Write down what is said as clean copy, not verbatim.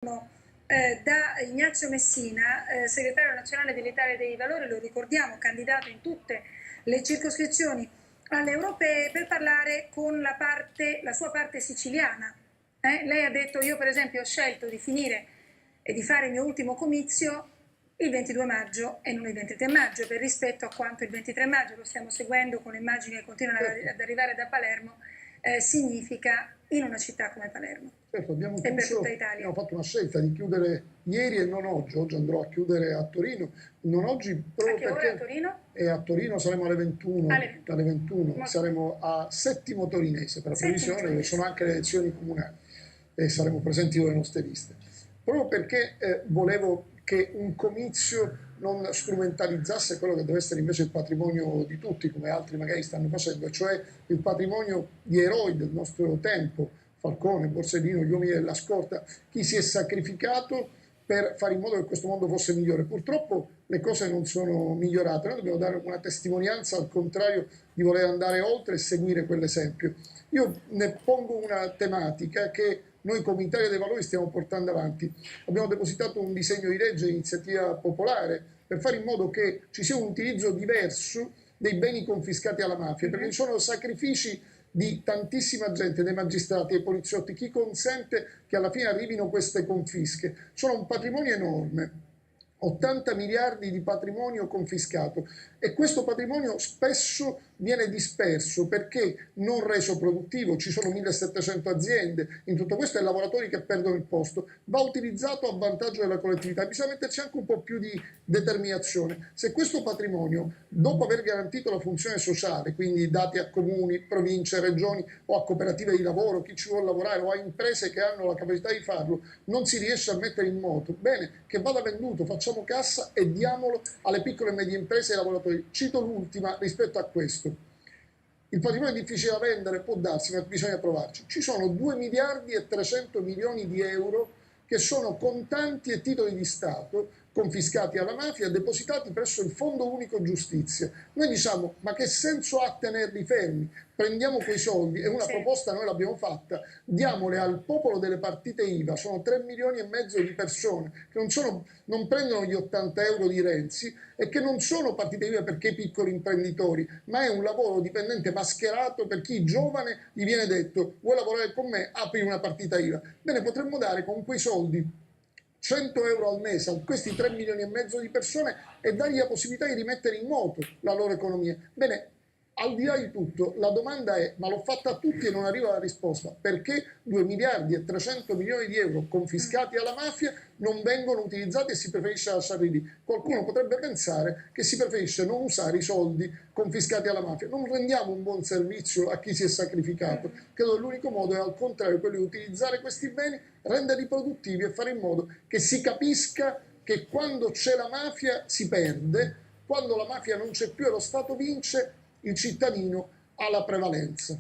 Da Ignazio Messina, segretario nazionale dell'Italia dei Valori, lo ricordiamo, candidato in tutte le circoscrizioni alle europee, per parlare con la sua parte siciliana. Lei ha detto: io per esempio ho scelto di finire e di fare il mio ultimo comizio il 22 maggio e non il 23 maggio, per rispetto a quanto il 23 maggio, lo stiamo seguendo con le immagini che continuano ad arrivare da Palermo, significa in una città come Palermo. Certo, e per tutta Italia. abbiamo fatto una scelta di chiudere ieri e non oggi. Oggi andrò a chiudere a Torino, non oggi proprio a che ora perché a Torino? A Torino saremo alle 21, alle 21. Saremo a Settimo Torinese per la previsione, dove sono anche le elezioni comunali e saremo presenti con le nostre liste. Proprio perché volevo che un comizio non strumentalizzasse quello che deve essere invece il patrimonio di tutti, come altri magari stanno facendo, cioè il patrimonio di eroi del nostro tempo, Falcone, Borsellino, gli uomini della scorta, chi si è sacrificato per fare in modo che questo mondo fosse migliore. Purtroppo le cose non sono migliorate, noi dobbiamo dare una testimonianza al contrario di voler andare oltre e seguire quell'esempio. Io ne pongo una tematica che noi come Italia dei Valori stiamo portando avanti. Abbiamo depositato un disegno di legge di iniziativa popolare per fare in modo che ci sia un utilizzo diverso dei beni confiscati alla mafia, perché ci sono sacrifici di tantissima gente, dei magistrati, dei poliziotti, chi consente che alla fine arrivino queste confische. Sono un patrimonio enorme, 80 miliardi di patrimonio confiscato, e questo patrimonio spesso viene disperso perché non reso produttivo. Ci sono 1700 aziende, in tutto questo, e lavoratori che perdono il posto. Va utilizzato a vantaggio della collettività, bisogna metterci anche un po' più di determinazione. Se questo patrimonio, dopo aver garantito la funzione sociale, quindi dati a comuni, province, regioni o a cooperative di lavoro, chi ci vuole lavorare, o a imprese che hanno la capacità di farlo, non si riesce a mettere in moto, bene, che vada venduto, facciamo cassa e diamolo alle piccole e medie imprese e ai lavoratori. Cito l'ultima rispetto a questo. Il patrimonio è difficile da vendere, può darsi, ma bisogna provarci. Ci sono 2 miliardi e 300 milioni di euro che sono contanti e titoli di Stato confiscati alla mafia, depositati presso il Fondo Unico Giustizia. Noi diciamo: ma che senso ha tenerli fermi? Prendiamo quei soldi, e una proposta noi l'abbiamo fatta, diamole al popolo delle partite IVA. Sono 3 milioni e mezzo di persone che non prendono gli 80 euro di Renzi e che non sono partite IVA perché i piccoli imprenditori, ma è un lavoro dipendente mascherato per chi giovane gli viene detto: vuoi lavorare con me? Apri una partita IVA. Bene, potremmo dare con quei soldi 100 euro al mese a questi 3 milioni e mezzo di persone e dargli la possibilità di rimettere in moto la loro economia. Bene, al di là di tutto, la domanda è: ma l'ho fatta a tutti e non arriva la risposta. Perché 2 miliardi e 300 milioni di euro confiscati alla mafia non vengono utilizzati e si preferisce lasciarli lì? Qualcuno potrebbe pensare che si preferisce non usare i soldi confiscati alla mafia. Non rendiamo un buon servizio a chi si è sacrificato. Credo che l'unico modo è, al contrario, quello di utilizzare questi beni, renderli produttivi e fare in modo che si capisca che quando c'è la mafia si perde, quando la mafia non c'è più e lo Stato vince, il cittadino ha la prevalenza.